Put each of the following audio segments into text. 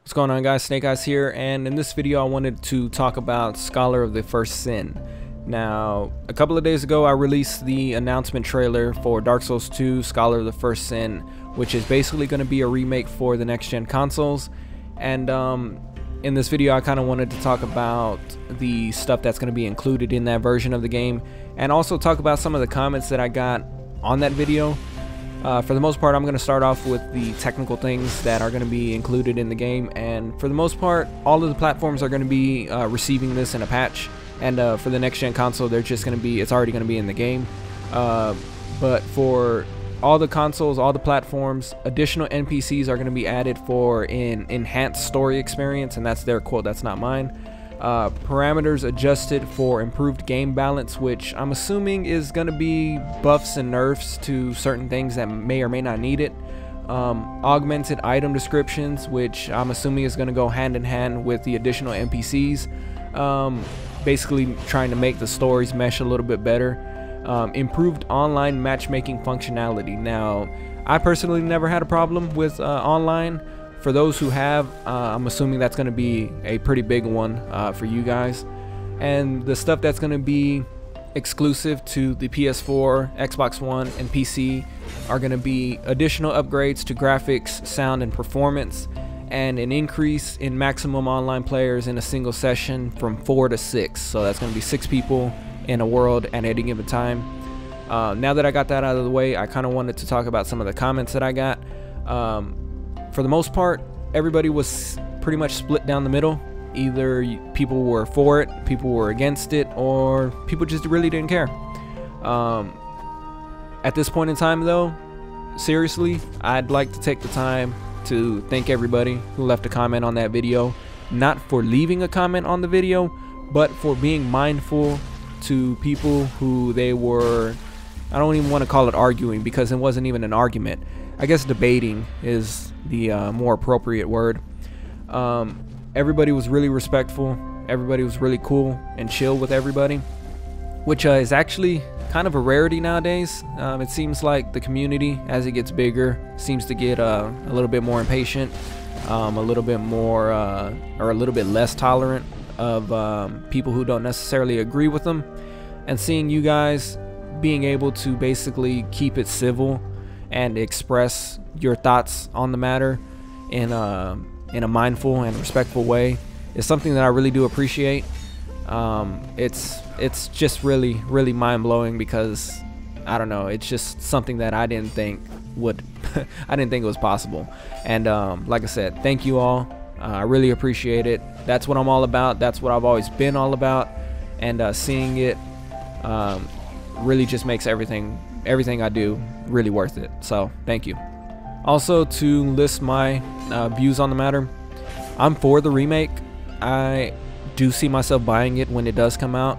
What's going on, guys? Snake Eyes here, and in this video I wanted to talk about Scholar of the First Sin. Now, a couple of days ago I released the announcement trailer for Dark Souls 2 Scholar of the First Sin, which is basically going to be a remake for the next gen consoles. And in this video I kind of wanted to talk about the stuff that's going to be included in that version of the game, and also talk about some of the comments that I got on that video. For the most part, I'm going to start off with the technical things that are going to be included in the game, and for the most part, all of the platforms are going to be receiving this in a patch, and for the next gen console, they're just going to be, it's already going to be in the game. But for all the consoles, all the platforms, additional NPCs are going to be added for an enhanced story experience, and that's their quote, that's not mine. Parameters adjusted for improved game balance, which I'm assuming is going to be buffs and nerfs to certain things that may or may not need it. Augmented item descriptions, which I'm assuming is going to go hand in hand with the additional NPCs, basically trying to make the stories mesh a little bit better. Improved online matchmaking functionality. Now, I personally never had a problem with online. For those who have, I'm assuming that's going to be a pretty big one for you guys. And the stuff that's going to be exclusive to the PS4, Xbox One, and PC are going to be additional upgrades to graphics, sound, and performance, and an increase in maximum online players in a single session from 4 to 6. So that's going to be 6 people in a world at any given time. Now that I got that out of the way, I kind of wanted to talk about some of the comments that I got. For the most part, everybody was pretty much split down the middle. Either people were for it, people were against it, or people just really didn't care. At this point in time, though, seriously, I'd like to take the time to thank everybody who left a comment on that video. Not for leaving a comment on the video, but for being mindful to people who they were, I don't even want to call it arguing, because it wasn't even an argument. I guess debating is the more appropriate word. Everybody was really respectful. Everybody was really cool and chill with everybody, which is actually kind of a rarity nowadays. It seems like the community, as it gets bigger, seems to get a little bit more impatient, a little bit more, or a little bit less tolerant of people who don't necessarily agree with them. And seeing you guys being able to basically keep it civil and express your thoughts on the matter in a mindful and respectful way is something that I really do appreciate. It's just really mind-blowing, because I don't know, it's just something that I didn't think would I didn't think it was possible. And like I said, thank you all. I really appreciate it. That's what I'm all about. That's what I've always been all about, and seeing it really just makes everything I do really worth it. So thank you. Also, to list my views on the matter, I'm for the remake. I do see myself buying it when it does come out,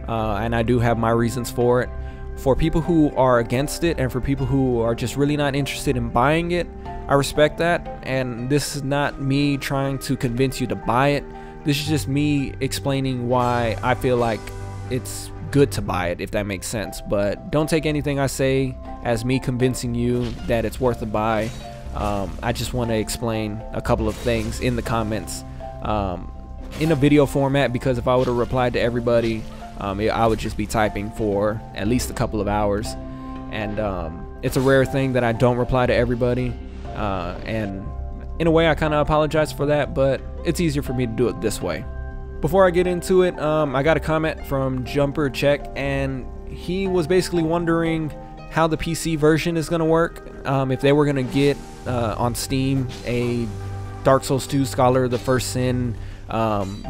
and I do have my reasons for it. For people who are against it, and for people who are just really not interested in buying it, I respect that, and this is not me trying to convince you to buy it. This is just me explaining why I feel like it's good to buy it, if that makes sense. But don't take anything I say as me convincing you that it's worth a buy. I just want to explain a couple of things in the comments in a video format, because if I would have replied to everybody, I would just be typing for at least a couple of hours, and it's a rare thing that I don't reply to everybody, and in a way I kind of apologize for that, but it's easier for me to do it this way. Before I get into it, I got a comment from Jumper Check, and he was basically wondering how the PC version is going to work, if they were going to get on Steam a Dark Souls 2 Scholar of the First Sin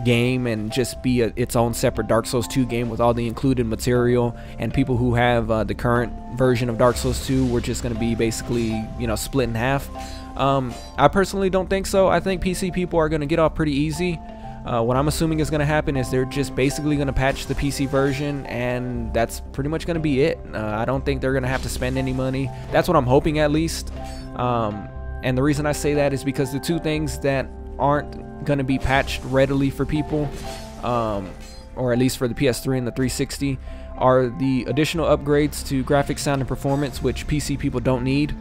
game, and just be its own separate Dark Souls 2 game with all the included material, and people who have the current version of Dark Souls 2 were just going to be basically, you know, split in half. I personally don't think so. I think PC people are going to get off pretty easy. What I'm assuming is going to happen is they're just basically going to patch the PC version, and that's pretty much going to be it. I don't think they're going to have to spend any money. That's what I'm hoping, at least. And the reason I say that is because the two things that aren't going to be patched readily for people, or at least for the PS3 and the 360, are the additional upgrades to graphics, sound, and performance, which PC people don't need,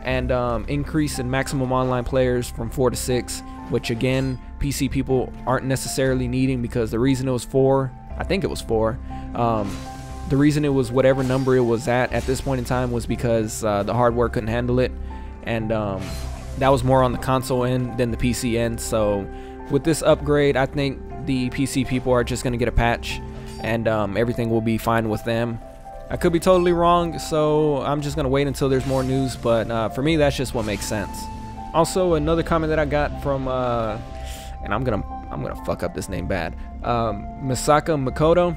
and increase in maximum online players from 4 to 6, which again PC people aren't necessarily needing, because the reason it was 4, I think it was 4, the reason it was whatever number it was at this point in time was because the hardware couldn't handle it, and that was more on the console end than the PC end. So with this upgrade, I think the PC people are just going to get a patch, and everything will be fine with them. I could be totally wrong, so I'm just going to wait until there's more news, but for me, that's just what makes sense. Also, another comment that I got from, and I'm gonna fuck up this name bad, Misaka Makoto.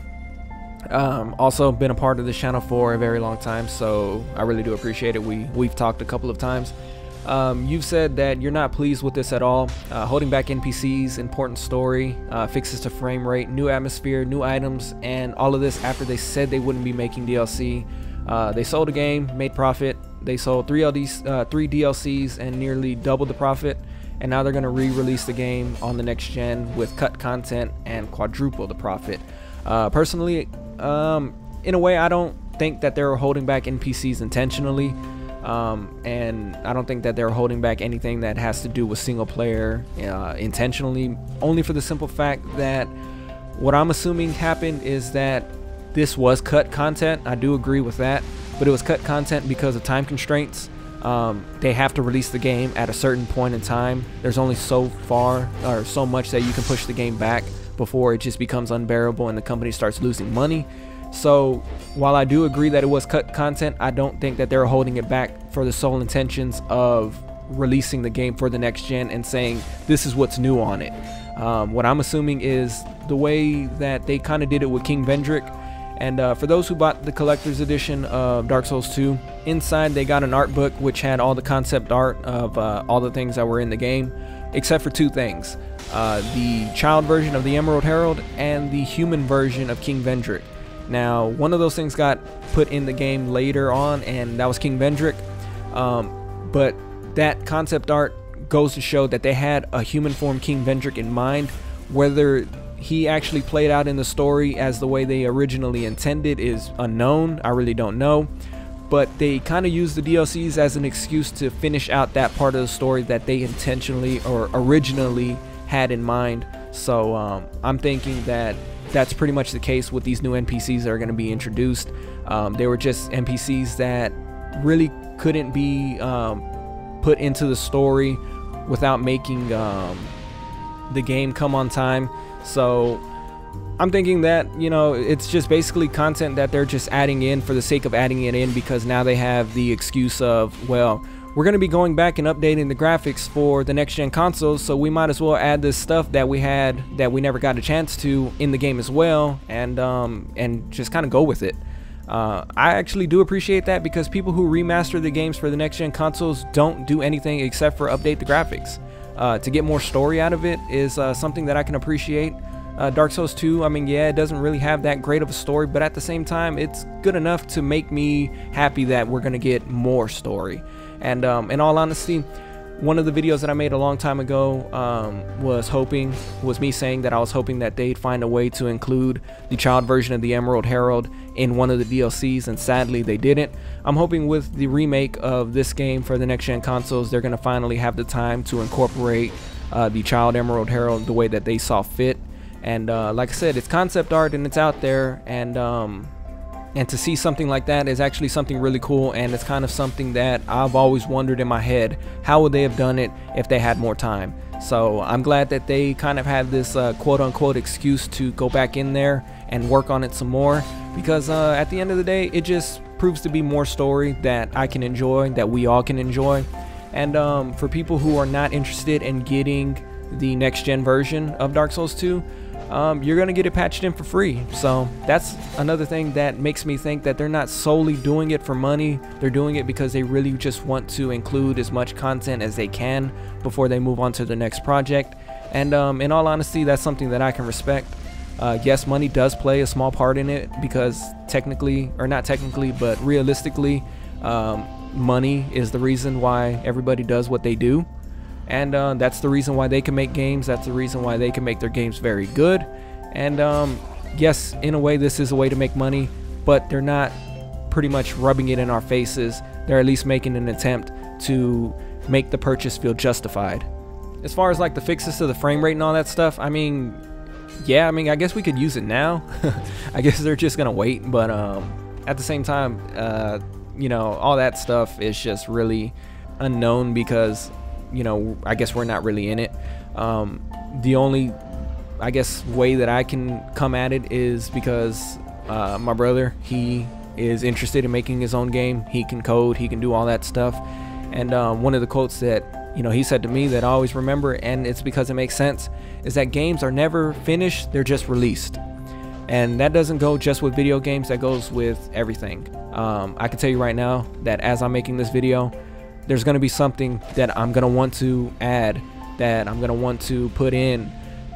Also been a part of this channel for a very long time, so I really do appreciate it. We've talked a couple of times. You've said that you're not pleased with this at all. Holding back NPCs, important story, fixes to frame rate, new atmosphere, new items, and all of this after they said they wouldn't be making DLC. They sold a game, made profit. They sold 3 DLCs and nearly doubled the profit, and now they're going to re-release the game on the next gen with cut content and quadruple the profit. Personally, in a way, I don't think that they're holding back NPCs intentionally, and I don't think that they're holding back anything that has to do with single player intentionally, only for the simple fact that what I'm assuming happened is that this was cut content. I do agree with that, but it was cut content because of time constraints. They have to release the game at a certain point in time. There's only so far or so much that you can push the game back before it just becomes unbearable and the company starts losing money. So while I do agree that it was cut content, I don't think that they're holding it back for the sole intentions of releasing the game for the next gen and saying this is what's new on it. What I'm assuming is the way that they kind of did it with King Vendrick. And for those who bought the collector's edition of Dark Souls 2, inside they got an art book which had all the concept art of all the things that were in the game, except for 2 things. The child version of the Emerald Herald and the human version of King Vendrick. Now, one of those things got put in the game later on, and that was King Vendrick. But that concept art goes to show that they had a human form King Vendrick in mind. Whether he actually played out in the story as the way they originally intended is unknown. I really don't know. But they kind of used the DLCs as an excuse to finish out that part of the story that they intentionally or originally had in mind. So I'm thinking that that's pretty much the case with these new NPCs that are going to be introduced. They were just NPCs that really couldn't be put into the story without making the game come on time. So I'm thinking that, you know, it's just basically content that they're just adding in for the sake of adding it in, because now they have the excuse of, well, we're going to be going back and updating the graphics for the next gen consoles, so we might as well add this stuff that we had that we never got a chance to in the game as well, and just kind of go with it. I actually do appreciate that, because people who remaster the games for the next gen consoles don't do anything except for update the graphics. To get more story out of it is something that I can appreciate. Dark Souls 2, I mean, yeah, it doesn't really have that great of a story, but at the same time, it's good enough to make me happy that we're going to get more story. And in all honesty, one of the videos that I made a long time ago was me saying that I was hoping that they'd find a way to include the child version of the Emerald Herald in one of the DLCs, and sadly they didn't. I'm hoping with the remake of this game for the next gen consoles, they're going to finally have the time to incorporate the child Emerald Herald the way that they saw fit. And like I said, it's concept art and it's out there, and to see something like that is actually something really cool, and it's kind of something that I've always wondered in my head, how would they have done it if they had more time? So I'm glad that they kind of had this quote-unquote excuse to go back in there and work on it some more, because at the end of the day, it just proves to be more story that I can enjoy, that we all can enjoy. And for people who are not interested in getting the next gen version of Dark Souls 2, you're gonna get it patched in for free. So that's another thing that makes me think that they're not solely doing it for money. They're doing it because they really just want to include as much content as they can before they move on to the next project. And in all honesty, that's something that I can respect. Yes, money does play a small part in it, because technically, or not technically, but realistically, money is the reason why everybody does what they do. And that's the reason why they can make games. That's the reason why they can make their games very good. And yes, in a way, this is a way to make money, but they're not pretty much rubbing it in our faces. They're at least making an attempt to make the purchase feel justified. As far as like the fixes to the frame rate and all that stuff, I mean, yeah, I mean, I guess we could use it now. I guess they're just gonna wait, but at the same time, you know, all that stuff is just really unknown because, you know, I guess we're not really in it. The only, I guess, way that I can come at it is because my brother, he is interested in making his own game. He can code, he can do all that stuff. And one of the quotes that, you know, he said to me that I always remember, and it's because it makes sense, is that games are never finished, they're just released. And that doesn't go just with video games, that goes with everything. I can tell you right now that as I'm making this video, there's going to be something that I'm going to want to add, that I'm going to want to put in,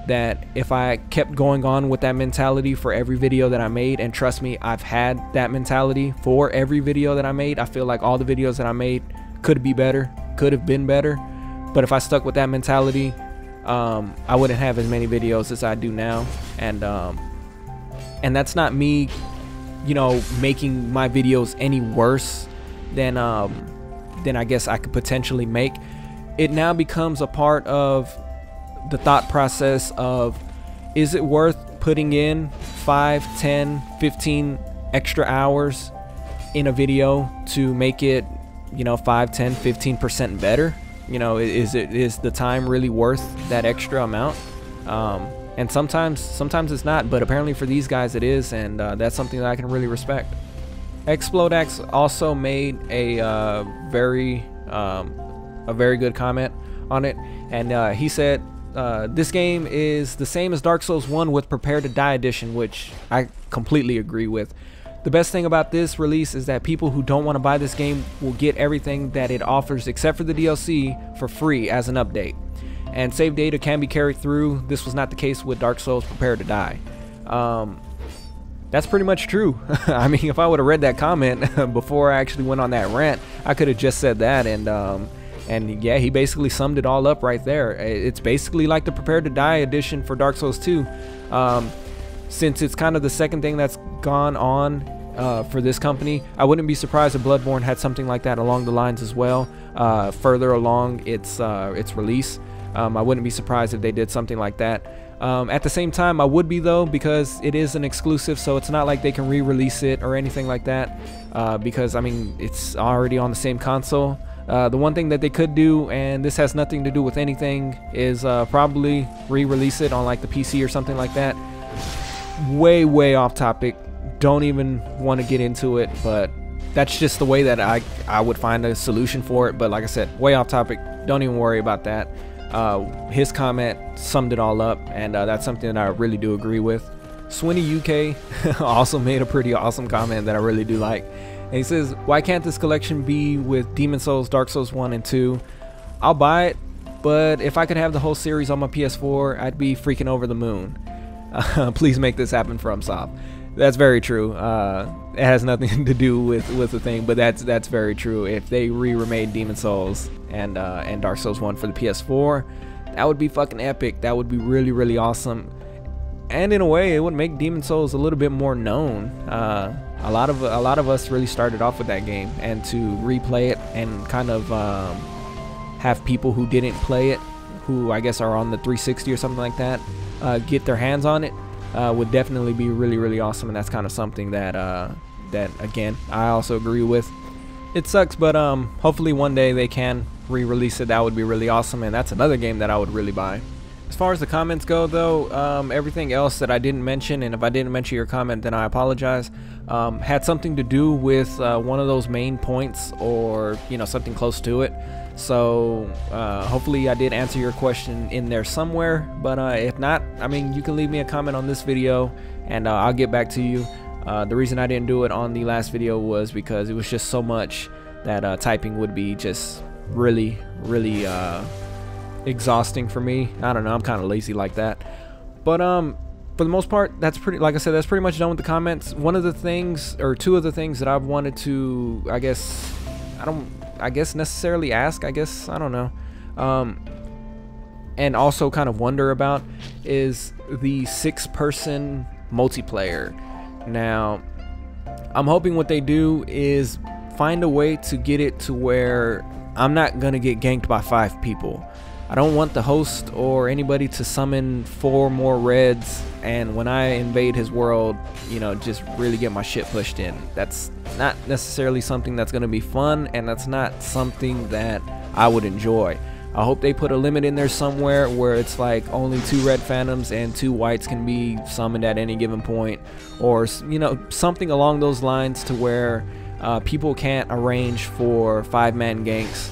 that if I kept going on with that mentality for every video that I made, and trust me, I've had that mentality for every video that I made. I feel like all the videos that I made could be better, could have been better, but if I stuck with that mentality, I wouldn't have as many videos as I do now. And that's not me, you know, making my videos any worse than I guess I could potentially make. It now becomes a part of the thought process of, is it worth putting in 5, 10, 15 extra hours in a video to make it, you know, 5, 10, 15% better? You know, is the time really worth that extra amount? And sometimes it's not, but apparently for these guys it is, and that's something that I can really respect. Explodax also made a very good comment on it, and he said, this game is the same as Dark Souls 1 with Prepare to Die edition, which I completely agree with. The best thing about this release is that people who don't want to buy this game will get everything that it offers except for the DLC for free as an update. And save data can be carried through. This was not the case with Dark Souls Prepare to Die. That's pretty much true. I mean, if I would have read that comment before I actually went on that rant, I could have just said that, and yeah, he basically summed it all up right there. It's basically like the Prepare to Die edition for Dark Souls 2. Since it's kind of the second thing that's gone on for this company, I wouldn't be surprised if Bloodborne had something like that along the lines as well, further along its release. I wouldn't be surprised if they did something like that. At the same time, I would be though, because it is an exclusive, so it's not like they can re-release it or anything like that, because I mean, it's already on the same console. The one thing that they could do, and this has nothing to do with anything, is probably re-release it on like the PC or something like that. Way off topic, don't even want to get into it, but that's just the way that I would find a solution for it. But like I said, way off topic, don't even worry about that. His comment summed it all up, and that's something that I really do agree with. Swinny UK also made a pretty awesome comment that I really do like, and he says, why can't this collection be with Demon Souls, Dark Souls 1 and 2? I'll buy it, but if I could have the whole series on my PS4, I'd be freaking over the moon. Please make this happen FromSoft. That's very true. It has nothing to do with the thing, but that's very true. If they remade Demon Souls and Dark Souls 1 for the PS4, that would be fucking epic. That would be really awesome. And in a way, it would make Demon Souls a little bit more known. A lot of us really started off with that game, and to replay it and kind of have people who didn't play it, who I guess are on the 360 or something like that, get their hands on it, would definitely be really awesome. And that's kind of something that that again I also agree with. It sucks, but hopefully one day they can re-release it. That would be really awesome, and that's another game that I would really buy. As far as the comments go though, everything else that I didn't mention, and if I didn't mention your comment, then I apologize, had something to do with one of those main points, or you know, something close to it. So hopefully I did answer your question in there somewhere, but if not, I mean, you can leave me a comment on this video and I'll get back to you. The reason I didn't do it on the last video was because it was just so much that typing would be just really exhausting for me. I don't know, I'm kind of lazy like that. But for the most part, that's pretty, like I said, that's pretty much done with the comments. One of the things, or two of the things that I've wanted to, I guess necessarily ask, I don't know, and also kind of wonder about, is the 6-person multiplayer. Now I'm hoping what they do is find a way to get it to where I'm not gonna get ganked by 5 people. I don't want the host or anybody to summon 4 more reds, and when I invade his world, you know, just really get my shit pushed in. That's not necessarily something that's gonna be fun, and that's not something that I would enjoy. I hope they put a limit in there somewhere where it's like only 2 red phantoms and 2 whites can be summoned at any given point, or, you know, something along those lines to where people can't arrange for 5-man ganks,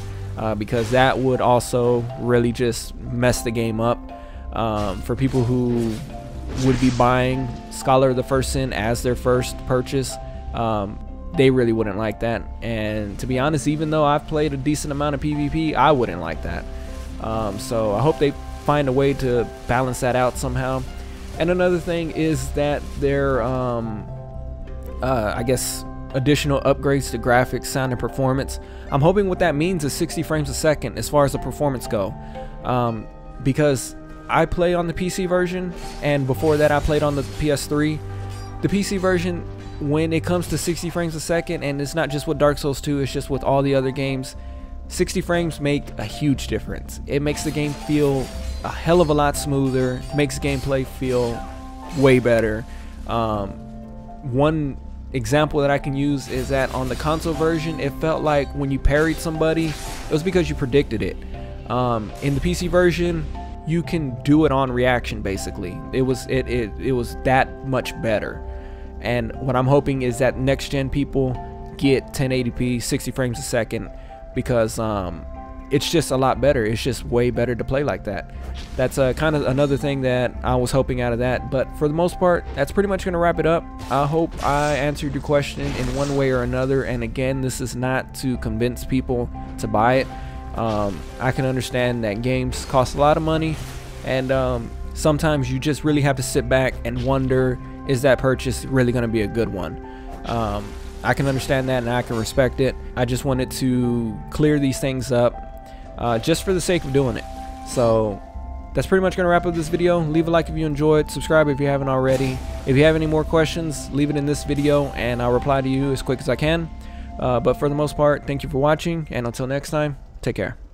because that would also really just mess the game up for people who would be buying Scholar of the First Sin as their first purchase. They really wouldn't like that, and to be honest, even though I've played a decent amount of PvP, I wouldn't like that. So I hope they find a way to balance that out somehow. And another thing is that there I guess additional upgrades to graphics, sound, and performance. I'm hoping what that means is 60 frames a second as far as the performance go, because I play on the PC version, and before that I played on the PS3. The PC version, when it comes to 60 frames a second, and it's not just with Dark Souls 2, it's just with all the other games, 60 frames make a huge difference. It makes the game feel a hell of a lot smoother, makes gameplay feel way better. One example that I can use is that on the console version, it felt like when you parried somebody, it was because you predicted it. In the PC version, you can do it on reaction. Basically, it was that much better. And what I'm hoping is that next gen people get 1080p 60 frames a second, because it's just a lot better. It's just way better to play like that. That's kind of another thing that I was hoping out of that. But for the most part, that's pretty much going to wrap it up. I hope I answered your question in one way or another. And again, this is not to convince people to buy it. I can understand that games cost a lot of money, and sometimes you just really have to sit back and wonder, is that purchase really going to be a good one? I can understand that, and I can respect it. I just wanted to clear these things up just for the sake of doing it. So that's pretty much going to wrap up this video. Leave a like if you enjoyed, subscribe if you haven't already. If you have any more questions, leave it in this video and I'll reply to you as quick as I can. But for the most part, thank you for watching, and until next time, take care.